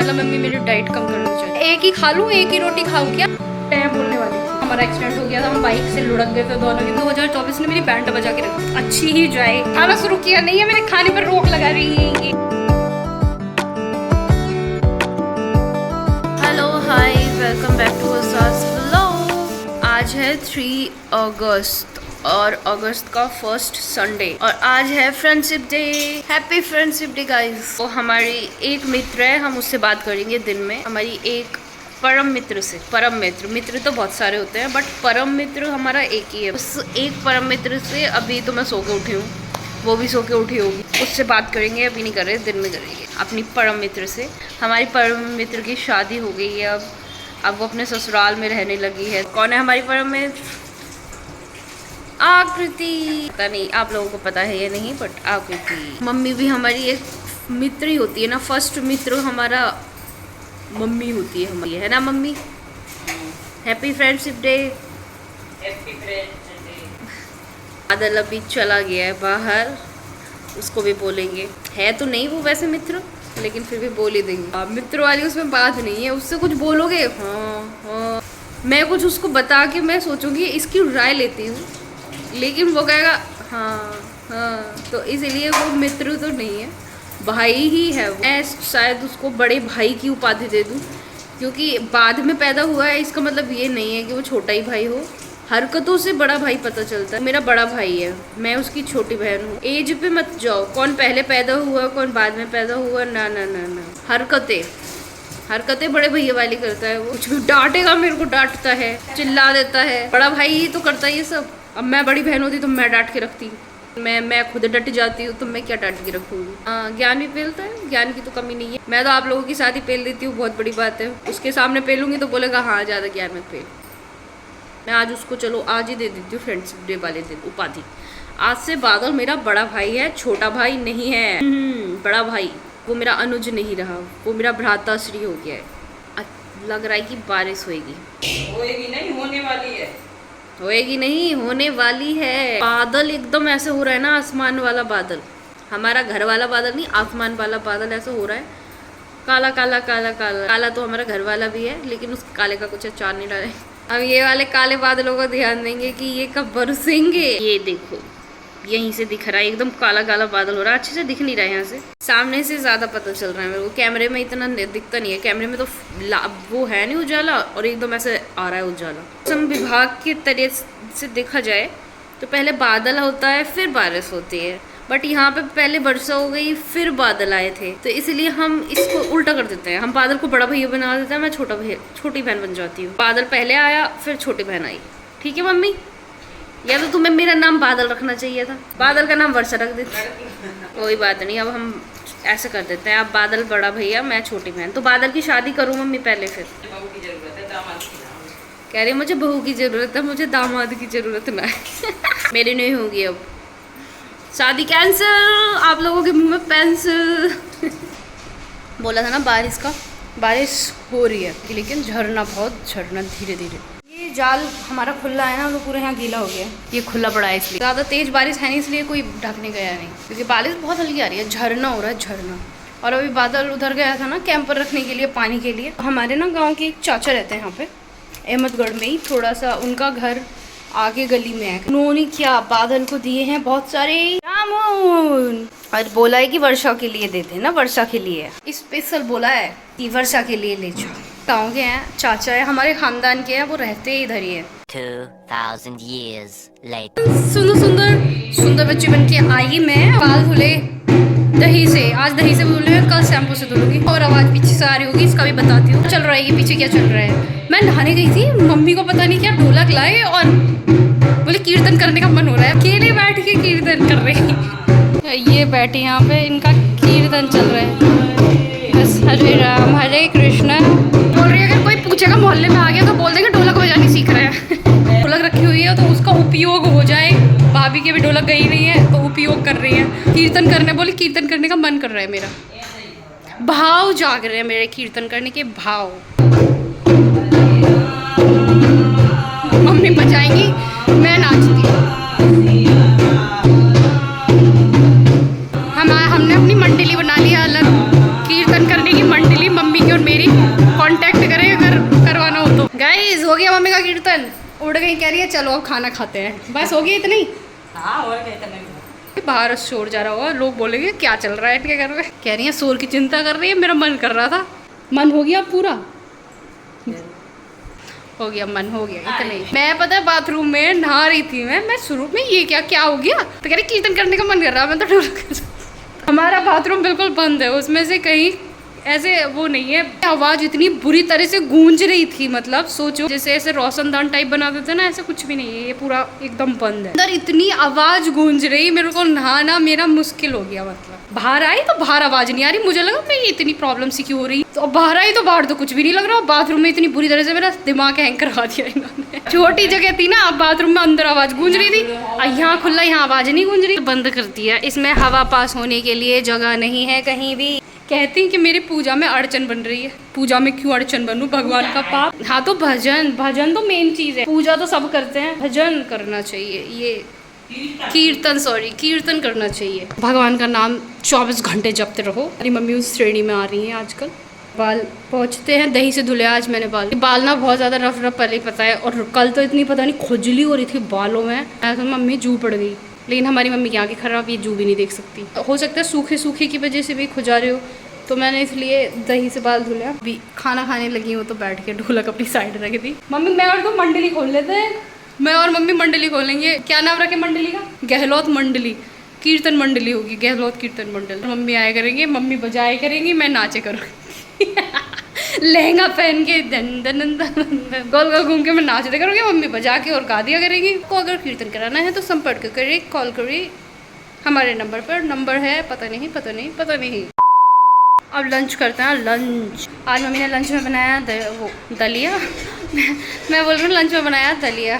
मतलब मम्मी मेरी डाइट कम करना चाहिए। एक ही खा लूँ, एक ही रोटी खाऊँ क्या? मैं बोलने वाली थी, हमारा एक्सीडेंट हो गया था, हम बाइक से लुढ़क गए थे दोनों की। 2024 ने मेरी बैंड बजा के रखी। अच्छी ही जाए, खाना शुरू किया नहीं है, मेरे खाने पर रोक लगा रही है। Hello hi, welcome back to असास व्लॉग। आज है 3 अगस्त और अगस्त का फर्स्ट संडे और आज है friendship day. Happy friendship day guys. तो हमारी एक मित्र है, हम उससे बात करेंगे दिन में। हमारी एक परम मित्र से, परम मित्र तो बहुत सारे होते हैं बट परम मित्र हमारा एक ही है। उस एक परम मित्र से अभी तो मैं सो के उठी हूँ, वो भी सो के उठी होगी, उससे बात करेंगे। अभी नहीं कर रहे, दिन में करेंगे अपनी परम मित्र से। हमारी परम मित्र की शादी हो गई है, अब वो अपने ससुराल में रहने लगी है। कौन है हमारी परम मित्र? आकृति। पता नहीं आप लोगों को पता है या नहीं, बट आकृति। मम्मी भी हमारी एक मित्र ही होती है ना, फर्स्ट मित्र हमारा मम्मी होती है हमारी, है ना mummy? Happy friendship day. Happy friendship day. बादल अभी चला गया है बाहर, उसको भी बोलेंगे। है तो नहीं वो वैसे मित्र, लेकिन फिर भी बोल ही देंगे। मित्र वाली उसमें बात नहीं है, उससे कुछ बोलोगे हाँ, मैं कुछ उसको बता के मैं सोचूंगी इसकी राय लेती हूँ, लेकिन वो कहेगा हाँ, तो इसलिए वो मित्र तो नहीं है, भाई ही है। मैं शायद उसको बड़े भाई की उपाधि दे दूँ, क्योंकि बाद में पैदा हुआ है, इसका मतलब ये नहीं है कि वो छोटा ही भाई हो। हरकतों से बड़ा भाई पता चलता है। मेरा बड़ा भाई है, मैं उसकी छोटी बहन हूँ। एज पे मत जाओ, कौन पहले पैदा हुआ कौन बाद में पैदा हुआ, ना ना ना ना। हरकतें बड़े भैया वाली करता है वो। कुछ भी डांटेगा, मेरे को डांटता है, चिल्ला देता है। बड़ा भाई ही तो करता है ये सब। अब मैं बड़ी बहन होती तो मैं डांट के रखती, मैं खुद डट जाती हूँ, तो मैं क्या डांट के रखूँगी। ज्ञान भी पेलता है, ज्ञान की तो कमी नहीं है। मैं तो आप लोगों की साथ ही पेल देती हूँ, बहुत बड़ी बात है। उसके सामने पेलूंगी तो बोलेगा हाँ ज़्यादा ज्ञान मत पेल। मैं आज उसको चलो आज ही दे देती हूँ फ्रेंडशिप डे वाले दिन उपाधि। आज से बादल मेरा बड़ा भाई है, छोटा भाई नहीं है। बड़ा भाई। वो मेरा अनुज नहीं रहा, वो मेरा भ्राताश्री हो गया है। लग रहा है कि बारिश होएगी। होएगी नहीं, होने वाली है। होएगी नहीं, होने वाली है। बादल एकदम ऐसे हो रहा है ना, आसमान वाला बादल। हमारा घर वाला बादल नहीं, आसमान वाला बादल ऐसा हो रहा है। काला काला काला काला काला तो हमारा घर वाला भी है, लेकिन उस काले का कुछ अचार नहीं डाले। अब ये वाले काले बादलों को ध्यान देंगे कि ये कब बरसेंगे। ये देखो, यहीं से दिख रहा है, एकदम काला काला बादल हो रहा है। अच्छे से दिख नहीं रहा है यहाँ से, सामने से ज़्यादा पता चल रहा है मेरे को। कैमरे में इतना दिखता नहीं है, कैमरे में तो वो है नहीं उजाला, और एकदम ऐसे आ रहा है उजाला। मौसम विभाग के तरह से देखा जाए तो पहले बादल होता है फिर बारिश होती है, बट यहाँ पे पहले वर्षा हो गई फिर बादल आए थे, तो इसलिए हम इसको उल्टा कर देते हैं। हम बादल को बड़ा भैया बना देते हैं, मैं छोटी बहन बन जाती हूँ। बादल पहले आया फिर छोटी बहन आई, ठीक है मम्मी? या तो तुम्हें मेरा नाम बादल रखना चाहिए था, बादल का नाम वर्षा रख देती। कोई बात नहीं, अब हम ऐसे कर देते हैं। अब बादल बड़ा भैया, मैं छोटी बहन। तो बादल की शादी करूँ मम्मी पहले, फिर बहू की जरूरत है, दामाद की ना। कह रही मुझे बहू की ज़रूरत है, मुझे दामाद की ज़रूरत ना है। मेरी नहीं होगी अब शादी, कैंसिल। आप लोगों के मुंह में पेंसिल। बोला था ना बारिश का, बारिश हो रही है, लेकिन झरना धीरे धीरे। ये जाल हमारा खुला है ना, तो पूरा यहाँ गीला हो गया। ये खुला पड़ा है इसलिए, ज़्यादा तेज़ बारिश है नहीं, इसलिए कोई ढकने गया नहीं, क्योंकि बारिश बहुत हल्की आ रही है। झरना हो रहा है, झरना। और अभी बादल उधर गया था ना कैंपर रखने के लिए, पानी के लिए। हमारे ना गाँव के एक चाचा रहते हैं यहाँ पे अहमदगढ़ में ही, थोड़ा सा उनका घर आगे गली में है। उन्होंने क्या बादल को दिए हैं बहुत सारे जामुन, और बोला है कि वर्षा के लिए देते हैं ना, वर्षा के लिए स्पेशल बोला है कि वर्षा के लिए ले जाओ। गाँव के हैं, चाचा है, हमारे खानदान के हैं, वो रहते इधर ही है। 2000 years later. सुंदर बच्ची बन के आई मैं। बाल धुले दही से, आज दही से धुले हैं, कल शैम्पू से धुलूंगी। और आवाज़ पीछे से आ रही होगी, इसका भी बताती हूँ। चल रहा है ये पीछे, क्या चल रहा है? मैं नहाने गई थी, मम्मी को पता नहीं क्या ढोलक लाए और बोले कीर्तन करने का मन हो रहा है। अकेले बैठ के कीर्तन कर रहे। ये बैठी यहाँ पे, इनका कीर्तन चल रहा है। बस हरे राम हरे कृष्ण बोल रही है। अगर कोई पूछेगा मोहल्ले में आ गया तो बोल देंगे ढोलक बजानी सीख रहे हैं। ढोलक रखी हुई है तो उसका उपयोग हो जाए। भाभी की भी ढोलक गई नहीं है तो उपयोग कर रही है। कीर्तन करने बोले, कीर्तन करने का मन कर रहा है मेरा, भाव जाग रहे हैं मेरे कीर्तन करने के भाव। मम्मी बजाएंगी, मैं नाचती। हमने अपनी मंडली बना ली अलग, कीर्तन करने की मंडली मम्मी की और और मेरी कांटेक्ट करें अगर करवाना हो तो। गाइस हो गया मम्मी का कीर्तन, उड़ गई, कह रही है चलो अब खाना खाते हैं। बस हो गई इतनी? हाँ और कहते नहीं। बाहर शोर जा रहा होगा, लोग बोलेंगे क्या चल रहा है इनके घर में। कह रही है शोर की चिंता कर रही है, मेरा मन कर रहा था। मन हो गया पूरा? हो गया मन, हो गया इतना ही। मैं पता है बाथरूम में नहा रही थी, मैं शुरू में ये क्या हो गया, तो कह रही कीर्तन करने का मन कर रहा है। मैं तो हमारा बाथरूम बिल्कुल बंद है, उसमें से कहीं ऐसे वो नहीं है। आवाज इतनी बुरी तरह से गूंज रही थी, मतलब सोचो जैसे ऐसे रोशनदान टाइप बना देते ना, ऐसे कुछ भी नहीं है, ये पूरा एकदम बंद है। अंदर इतनी आवाज गूंज रही, मेरे को नहाना मेरा मुश्किल हो गया। मतलब बाहर आई तो बाहर आवाज नहीं आ रही, मुझे लगा मैं ये इतनी प्रॉब्लम सी क्यों हो रही, तो बाहर आई तो बाहर तो कुछ भी नहीं लग रहा। बाथरूम में इतनी बुरी तरह से मेरा दिमाग हैंग करवा दिया इन्होंने। छोटी जगह थी ना, बाथरूम में अंदर आवाज गूंज रही थी, यहाँ खुला, यहाँ आवाज नहीं गूंज रही, बंद कर दिया। इसमें हवा पास होने के लिए जगह नहीं है कहीं भी। कहती कि मेरी पूजा में अड़चन बन रही है। पूजा में क्यों अड़चन बनूं, भगवान का पाप। हाँ तो भजन तो मेन चीज है, पूजा तो सब करते हैं, भजन करना चाहिए, ये कीर्तन करना चाहिए। भगवान का नाम 24 घंटे जपते रहो। मेरी मम्मी उस श्रेणी में आ रही है आजकल। बाल पहुँचते हैं, दही से धुले आज मैंने बाल ना बहुत ज़्यादा रफ पहले ही पता है, और कल तो इतनी पता नहीं खुजली हो रही थी बालों में, तो मम्मी जू पड़ गई। लेकिन हमारी मम्मी की आँखें खराब, ये जू भी नहीं देख सकती। हो सकता है सूखे की वजह से भी खुजा रहे हो, तो मैंने इसलिए दही से बाल धुला। अभी खाना खाने लगी हूँ तो बैठ के ढोलक अपनी साइड रख दी। मम्मी मैं और तुम मंडली खोल लेते हैं, मैं और मम्मी मंडली खोलेंगे। क्या नाम रखे मंडली का? गहलोत मंडली, कीर्तन मंडली होगी, गहलोत कीर्तन मंडल। मम्मी आया करेंगे, मम्मी बजाए करेंगी, मैं नाचे करूँगी लहंगा पहन के दन दन दन दन गोल गोल घूम के मैं नाच दिया करूँगी, मम्मी बजा के और गा दिया करेंगी। को अगर कीर्तन कराना है तो संपर्क करें, कॉल करें हमारे नंबर पर। नंबर है पता नहीं। अब लंच करते हैं, लंच। आज मम्मी ने लंच में बनाया दलिया मैं बोल रही हूँ लंच में बनाया दलिया।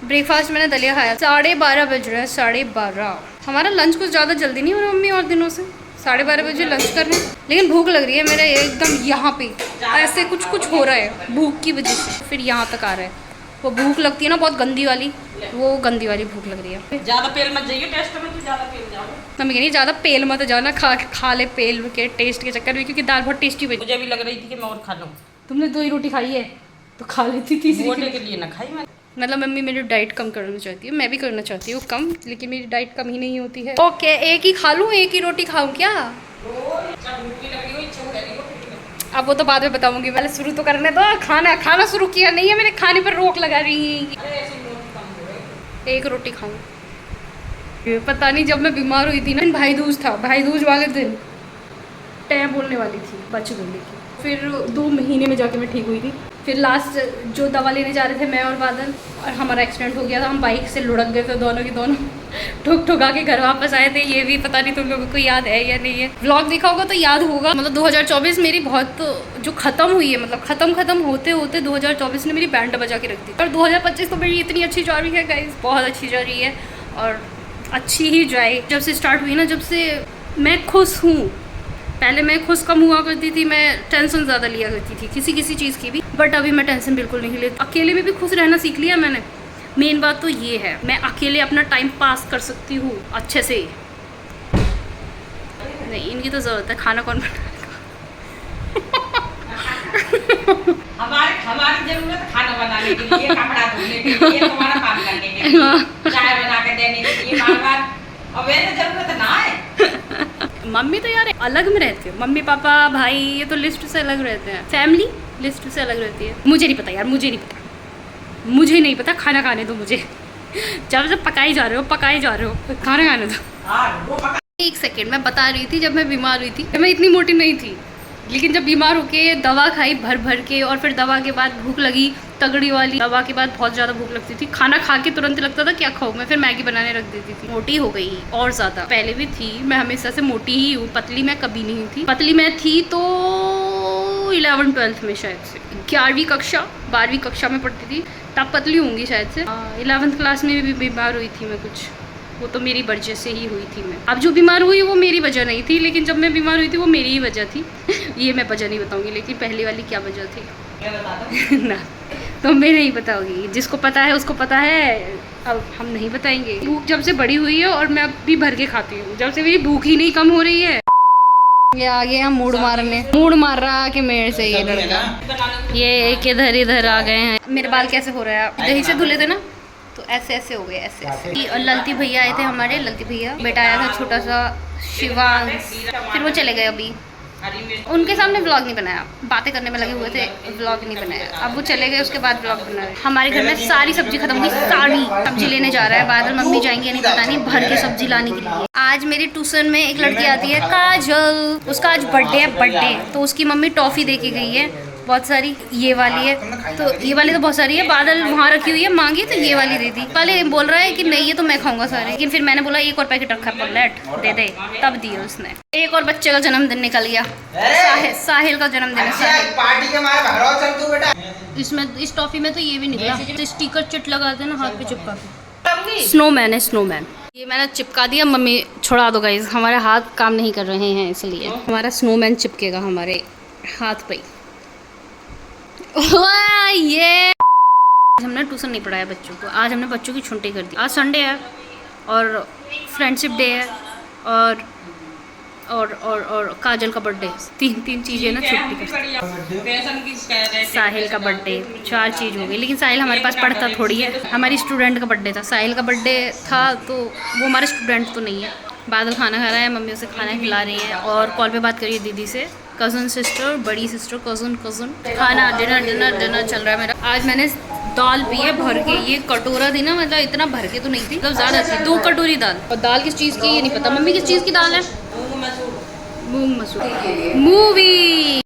ब्रेकफास्ट मैंने दलिया खाया। 12:30 बज रहे हैं, 12:30। हमारा लंच कुछ ज़्यादा जल्दी नहीं हो रहा मम्मी और दिनों से, 12:30 बजे लंच कर रहे हैं। लेकिन भूख लग रही है मेरा एकदम, यहाँ पे ऐसे कुछ हो रहा है भूख की वजह से, फिर यहाँ तक आ रहा है। वो भूख लगती है ना बहुत गंदी वाली, वो गंदी वाली भूख लग रही है। ज्यादा पेल मत जाइए टेस्ट में, तो ज्यादा पेल जाओ। मम्मी कह रही ज़्यादा पेल मत जाना, खा ले पेल के टेस्ट के चक्कर में, क्योंकि दाल बहुत टेस्टी हुई। मुझे भी लग रही थी कि मैं और खा लूँ। तुमने 2 ही रोटी खाई है तो खा लेती थी। मोटे के लिए ना खाई मैं। मतलब मम्मी मेरी डाइट कम करना चाहती है, मैं भी करना चाहती हूँ कम, लेकिन मेरी डाइट कम ही नहीं होती है। ओके, एक ही खा लूँ, एक ही रोटी खाऊँ क्या? अब वो तो बाद में बताऊंगी, पहले शुरू तो करने दो। खाना शुरू किया नहीं है, मेरे खाने पर रोक लगा रही है। एक रोटी खाऊं। पता नहीं जब मैं बीमार हुई थी ना, भाई दूज था, भाई दूज वाले दिन टै बोलने वाली थी, बच गई। लेकिन फिर 2 महीने में जाके मैं ठीक हुई थी। फिर लास्ट जो दवा लेने जा रहे थे मैं और बादल, और हमारा एक्सीडेंट हो गया था, हम बाइक से लुढ़क गए थे दोनों के दोनों, ठुका के घर वापस आए थे। ये भी पता नहीं तुम लोगों को याद है या नहीं है, व्लॉग देखा होगा तो याद होगा। मतलब 2024 मेरी बहुत जो ख़त्म हुई है, मतलब ख़त्म होते होते 2024 ने मेरी बैंड बजा के रख दी। और 2025 तो मेरी इतनी अच्छी जा रही है गाइस, बहुत अच्छी जा रही है, और अच्छी ही जाए। जब से स्टार्ट हुई ना, जब से मैं खुश हूँ। पहले मैं खुश कम हुआ करती थी, मैं टेंशन ज़्यादा लिया करती थी किसी चीज़ की भी, बट अभी मैं टेंशन बिल्कुल नहीं लेती। अकेले में भी खुश रहना सीख लिया मैंने। मेन बात तो ये है, मैं अकेले अपना टाइम पास कर सकती हूँ अच्छे से। नहीं, इनकी तो ज़रूरत है, खाना कौन बनाएगा? हमारी जरूरत खाना बनाने के लिए, कपड़ा धोने के लिए, तुम्हारा काम करने के लिए, चाय बना के देने के लिए, बार-बार। अब वैसे जरूरत ना है। मम्मी तो यार अलग में रहती है, मम्मी पापा भाई ये तो लिस्ट से अलग रहते हैं, फैमिली लिस्ट से अलग रहती है। मुझे नहीं पता यार, मुझे नहीं पता। खाना खाने दो मुझे। जब पकाई जा रहे हो खाना खाने दो। एक सेकेंड, मैं बता रही थी, जब मैं बीमार हुई थी, मैं इतनी मोटी नहीं थी, लेकिन जब बीमार होके दवा खाई भर के, और फिर दवा के बाद भूख लगी तगड़ी वाली, दवा के बाद बहुत ज़्यादा भूख लगती थी। खाना खा के तुरंत लगता था क्या खाऊं, मैं फिर मैगी बनाने रख देती थी। मोटी हो गई और ज़्यादा, पहले भी थी, मैं हमेशा से मोटी ही हूँ, पतली मैं कभी नहीं थी। पतली मैं थी तो 11th-12th में शायद से, 11वीं कक्षा 12वीं कक्षा में पढ़ती थी, तब पतली होंगी शायद से। 11th क्लास में भी बीमार हुई थी मैं कुछ, वो तो मेरी वजह से ही हुई थी मैं। अब जो बीमार हुई वो मेरी वजह नहीं थी, लेकिन जब मैं बीमार हुई थी वो मेरी ही वजह थी। ये मैं वजह नहीं बताऊंगी, लेकिन पहली वाली क्या वजह थी ना, तो मैं नहीं बताऊंगी। जिसको पता है उसको पता है, अब हम नहीं बताएंगे। भूख जब से बड़ी हुई है, और मैं अब भी भर के खाती हूँ, जब से मेरी भूख ही नहीं कम हो रही है। ये आ गया मूड मारने, मूड मार रहा कि मेरे से ये लड़का। ये एक इधर आ गए हैं। मेरे बाल कैसे हो रहा है, दही से धुले थे ना तो ऐसे ऐसे हो गए, ऐसे ऐसे। और ललती भैया आए थे हमारे, ललती भैया बेटा आया था छोटा सा शिवांश, फिर वो चले गए अभी। उनके सामने व्लॉग नहीं बनाया, बातें करने में लगे हुए थे, व्लॉग नहीं बनाया। अब वो चले गए, उसके बाद व्लॉग बनाया। हमारे घर में सारी सब्जी खत्म हुई, सारी सब्जी लेने जा रहा है बादल। मम्मी जाएंगे नहीं पता नहीं, भर के सब्जी लाने के लिए। आज मेरी ट्यूशन में एक लड़की आती है काजल, उसका आज बर्थडे है, बर्थडे तो उसकी मम्मी टॉफी दे के गई है बहुत सारी। ये वाली है, तो ये वाली तो बहुत सारी है। बादल वहाँ रखी हुई है, मांगी तो ये वाली दे दी। पहले बोल रहा है कि नहीं ये तो मैं खाऊंगा सारे, लेकिन फिर मैंने बोला एक और पैकेट रखा पलेट दे दे, तब दिए उसने। एक और बच्चे का जन्मदिन निकल गया, साहिल का जन्मदिन है। साहिल पार्टी के मारे भाग रहा हो, चल तू बेटा। इसमें इस टॉफी में तो ये भी निकला, तो स्टिकर चिट लगाते हैं ना हाथ पे चिपका के। स्नोमैन है, स्नोमैन। ये मैंने चिपका दिया, मम्मी छोड़ा दो गाइस, हमारे हाथ काम नहीं कर रहे हैं इसलिए हमारा स्नोमैन चिपकेगा हमारे हाथ पे। ये हमने ट्यूशन नहीं पढ़ाया बच्चों को, आज हमने बच्चों की छुट्टी कर दी। आज संडे है और फ्रेंडशिप डे है और काजल का बर्थडे, तीन चीज़ें ना छुट्टी कर। साहिल का बर्थडे, 4 चीज़ हो गई, लेकिन साहिल हमारे पास पढ़ता थोड़ी है। हमारी स्टूडेंट का बर्थडे था, साहिल का बर्थडे था तो वो हमारा स्टूडेंट तो नहीं है। बादल खाना खा रहा है, मम्मी उसे खाना खिला रही है और कॉल पे बात करिए दीदी से, कज़न सिस्टर, बड़ी सिस्टर, कज़न खाना, डिनर चल रहा है मेरा। आज मैंने दाल पी है भर के, ये कटोरा थी ना, मतलब इतना भर के तो नहीं थी, मतलब ज़्यादा थी, 2 कटोरी दाल। और दाल किस चीज़ की ये नहीं पता, मम्मी किस चीज़ की दाल है? मूंग मसूर। मूवी